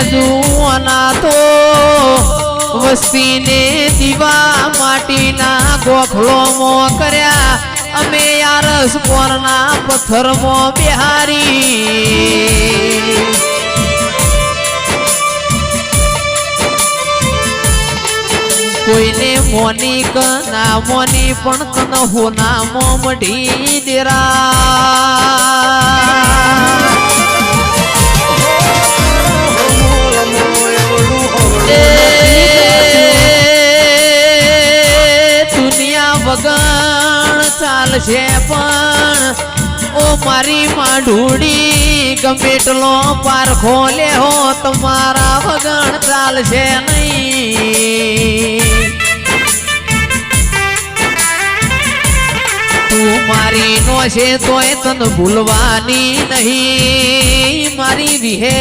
જુઓના તો વસ્તીને દીવા માટીના ગોખલોમાં કર્યા અમે યારસ પોરના પથ્થરમાં બિહારી કોઈને મોની ના મોની પણ તન હોના મોમઢી દેરા દુનિયા વગણ ચાલશે પણ ઓ મારી માંઢુડી ગમેટલો પારખો લેહો તમારા વગણ ચાલશે નહીં તું મારી નો છે તોય તને ભૂલવાની નહીં મારી વિહે